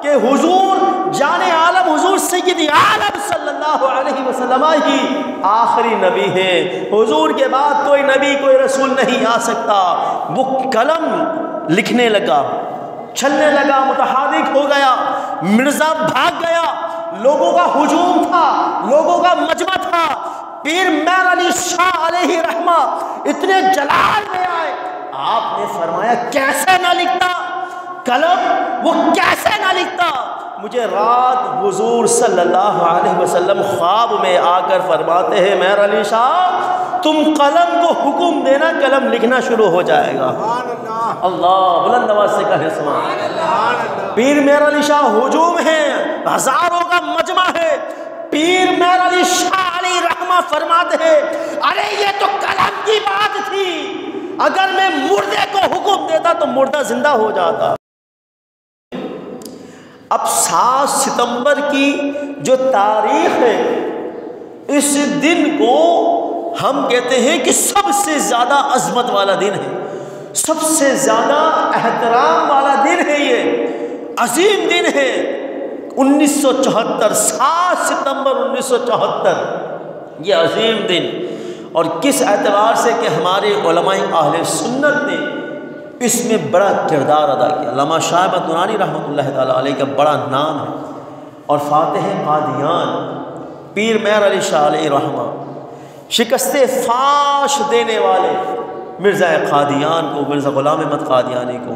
کہ حضور جان عالم حضور سید عالم صلی اللہ علیہ وسلم ہی آخری نبی ہیں، حضور کے بعد کوئی نبی کوئی رسول نہیں آ سکتا۔ وہ قلم لکھنے لگا، چلنے لگا، متحرک ہو گیا، مرزا بھاگ گیا، لوگوں کا ہجوم تھا، لوگوں کا مجمع تھا۔ پیر مہر علی شاہ علیہ رحمہ اتنے جلال میں آئے، آپ نے فرمایا کیسے نہ لکھتا قلم، وہ کیسے نہ لکھتا۔ مجھے رات حضور صلی اللہ علیہ وسلم خواب میں آ کر فرماتے ہیں مہر علی شاہ تم قلم کو حکم دینا، قلم لکھنا شروع ہو جائے گا۔ اللہ بلند آواز سے کہے سبحان اللہ۔ پیر مہر علی شاہ ہجوم ہے، ہزاروں کا مجمع ہے، پیر مہر علی شاہ علی رحمہ فرماتے ہیں ارے یہ تو قلم کی بات تھی، اگر میں مردے کو حکم دیتا تو مردہ زندہ ہو جاتا۔ اب 7 ستمبر کی جو تاریخ ہے، اس دن کو ہم کہتے ہیں کہ سب سے زیادہ عظمت والا دن ہے، سب سے زیادہ احترام والا دن ہے، یہ عظیم دن ہے۔ 1974 7 ستمبر 1974 یہ عظیم دن، اور کس اعتبار سے کہ ہمارے علماء اہل سنت نے اس میں بڑا کردار ادا کیا۔ علامہ شاہ احمد نورانی رحمۃ اللہ تعالیٰ علیہ کا بڑا نام ہے، اور فاتح قادیان پیر مہر علی شاہ علیہ رحمہ شکست فاش دینے والے مرزا قادیان کو، مرزا غلام احمد قادیانی کو،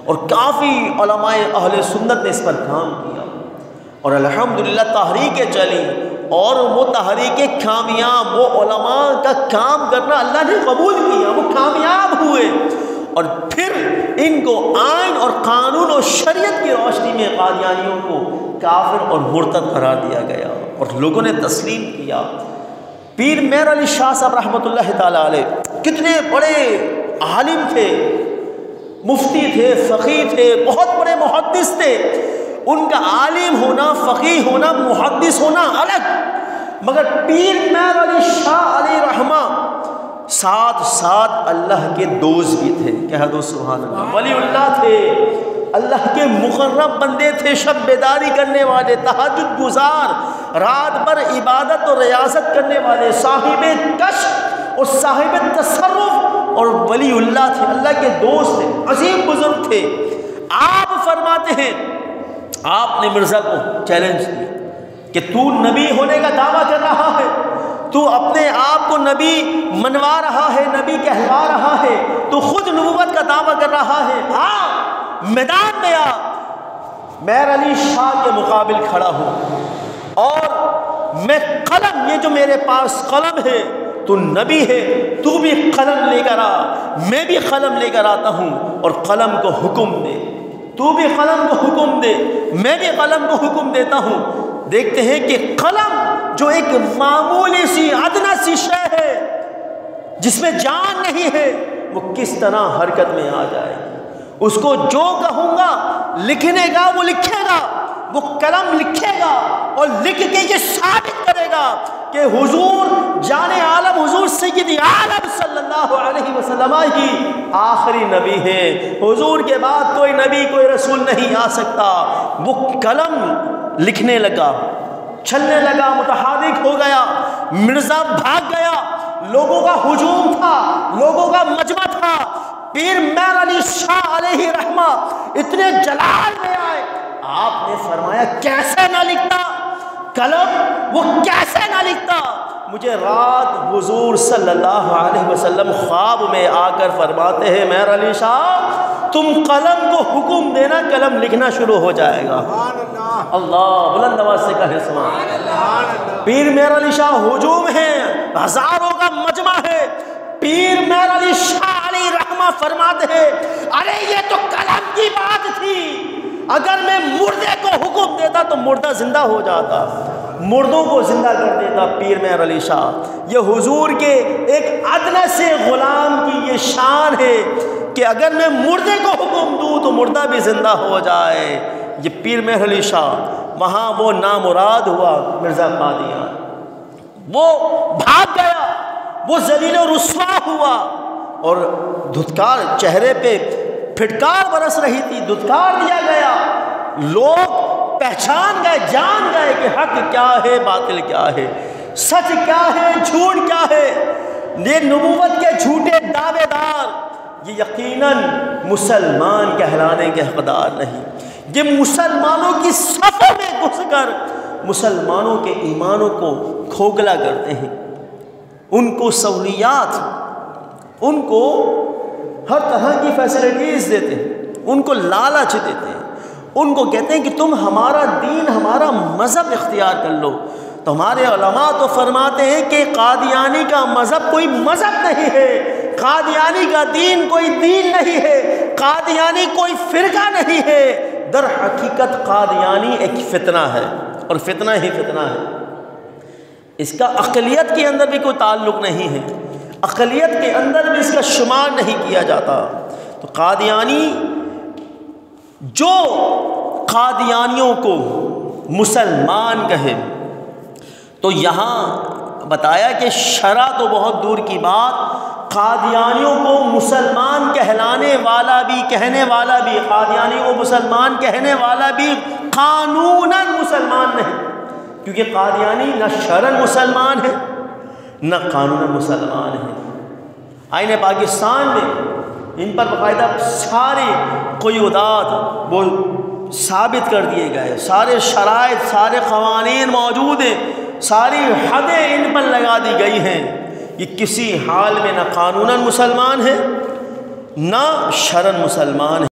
اور کافی علماء اہل سنت نے اس پر کام کیا، اور الحمدللہ تحریکیں چلی، اور وہ تحریکیں کامیاب، وہ علماء کا کام کرنا اللہ نے قبول کیا، وہ کامیاب ہوئے، اور پھر ان کو آئین اور قانون اور شریعت کی روشنی میں قادیانیوں کو کافر اور مرتد قرار دیا گیا، اور لوگوں نے تسلیم کیا۔ پیر مہر علی شاہ صاحب رحمۃ اللہ تعالیٰ علیہ کتنے بڑے عالم تھے، مفتی تھے، فقیہ تھے، بہت بڑے محدث تھے۔ ان کا عالم ہونا، فقیہ ہونا، محدث ہونا الگ، مگر پیر مہر علی شاہ علیہ رحمہ ساتھ ساتھ اللہ کے دوست بھی تھے، کہہ دو سبحان اللہ، ولی اللہ تھے، اللہ کے مقرب بندے تھے، شب بیداری کرنے والے، تہجد گزار، رات بھر عبادت اور ریاضت کرنے والے، صاحب کشف اور صاحب تصرف اور ولی اللہ تھے، اللہ کے دوست تھے، عظیم بزرگ تھے۔ آپ فرماتے ہیں، آپ نے مرزا کو چیلنج کیا کہ تو نبی ہونے کا دعویٰ کر رہا ہے، تو اپنے آپ کو نبی منوا رہا ہے، نبی کہلوا رہا ہے، تو خود نبوت کا دعویٰ کر رہا ہے، میدان میں آ، مہر علی شاہ کے مقابل کھڑا ہوں، اور میں قلم، یہ جو میرے پاس قلم ہے، تو نبی ہے، تو بھی قلم لے کر آ، میں بھی قلم لے کر آتا ہوں، اور قلم کو حکم دے، تو بھی قلم کو حکم دے، میں بھی قلم کو حکم دیتا ہوں۔ دیکھتے ہیں کہ قلم جو ایک معمولی سی ادنا سی شے ہے جس میں جان نہیں ہے، وہ کس طرح حرکت میں آ جائے گی۔ اس کو جو کہوں گا لکھنے کا وہ لکھے گا، وہ قلم لکھے گا، اور لکھ کے یہ ثابت کرے گا کہ حضور جان عالم حضور سید عالم صلی اللہ علیہ وسلم ہی آخری نبی ہیں، حضور کے بعد کوئی نبی کوئی رسول نہیں آ سکتا۔ وہ قلم لکھنے لگا، چلنے لگا، متحرک ہو گیا، مرزا بھاگ گیا، لوگوں کا ہجوم تھا، لوگوں کا مجمع تھا۔ پیر مہر علی شاہ علیہ رحمہ اتنے جلال میں آئے، آپ نے فرمایا کیسے نہ لکھتا قلم، وہ کیسے نہ لکھتا۔ مجھے رات حضور صلی اللہ علیہ وسلم خواب میں آ کر فرماتے ہیں مہر علی شاہ تم قلم کو حکم دینا، قلم لکھنا شروع ہو جائے گا۔ اللہ بلند آواز سے کہے سبحان اللہ۔ پیر مہر علی شاہ ہجوم ہے، ہزاروں کا مجمع ہے، پیر مہر علی شاہ علی رحمہ فرماتے ہیں ارے یہ تو قلم کی بات تھی، اگر میں مردے کو حکم دیتا تو مردہ زندہ ہو جاتا، مردوں کو زندہ کر دیتا پیر مہر علی شاہ۔ یہ حضور کے ایک ادنیٰ سے غلام کی یہ شان ہے کہ اگر میں مردے کو حکم دوں تو مردہ بھی زندہ ہو جائے۔ یہ پیر مہر علی شاہ، وہاں وہ نامراد ہوا مرزا قادیان، وہ بھاگ گیا، وہ ذلیل و رسوا ہوا، اور دھتکار چہرے پہ پھٹکار برس رہی تھی، دھتکار دیا گیا، لوگ پہچان گئے، جان گئے کہ حق کیا ہے، باطل کیا ہے، سچ کیا ہے، جھوٹ کیا ہے۔ یہ نبوت کے جھوٹے دعوے دار یہ یقیناً مسلمان کہلانے کے حقدار نہیں۔ یہ مسلمانوں کی صفوں میں گھس کر مسلمانوں کے ایمانوں کو کھوکھلا کرتے ہیں، ان کو سہولیات، ان کو ہر طرح کی فیسلٹیز دیتے ہیں، ان کو لالچ دیتے ہیں، ان کو کہتے ہیں کہ تم ہمارا دین، ہمارا مذہب اختیار کر لو۔ تو ہمارے علماء تو فرماتے ہیں کہ قادیانی کا مذہب کوئی مذہب نہیں ہے، قادیانی کا دین کوئی دین نہیں ہے، قادیانی کوئی فرقہ نہیں ہے۔ در حقیقت قادیانی ایک فتنہ ہے، اور فتنہ ہی فتنہ ہے۔ اس کا اقلیت کے اندر بھی کوئی تعلق نہیں ہے، اقلیت کے اندر بھی اس کا شمار نہیں کیا جاتا۔ تو قادیانی، جو قادیانیوں کو مسلمان کہے، تو یہاں بتایا کہ شرع تو بہت دور کی بات، قادیانیوں کو مسلمان کہلانے والا بھی، کہنے والا بھی، قادیانی کو مسلمان کہنے والا بھی قانوناً مسلمان نہیں، کیونکہ قادیانی نہ شرعاً مسلمان ہے نہ قانوناً مسلمان ہے۔ آئین پاکستان میں ان پر باقاعدہ سارے قیودات وہ ثابت کر دیے گئے، سارے شرائط، سارے قوانین موجود ہیں، ساری حدیں ان پر لگا دی گئی ہیں۔ یہ کسی حال میں نہ قانوناً مسلمان ہے نہ شرعاً مسلمان ہے۔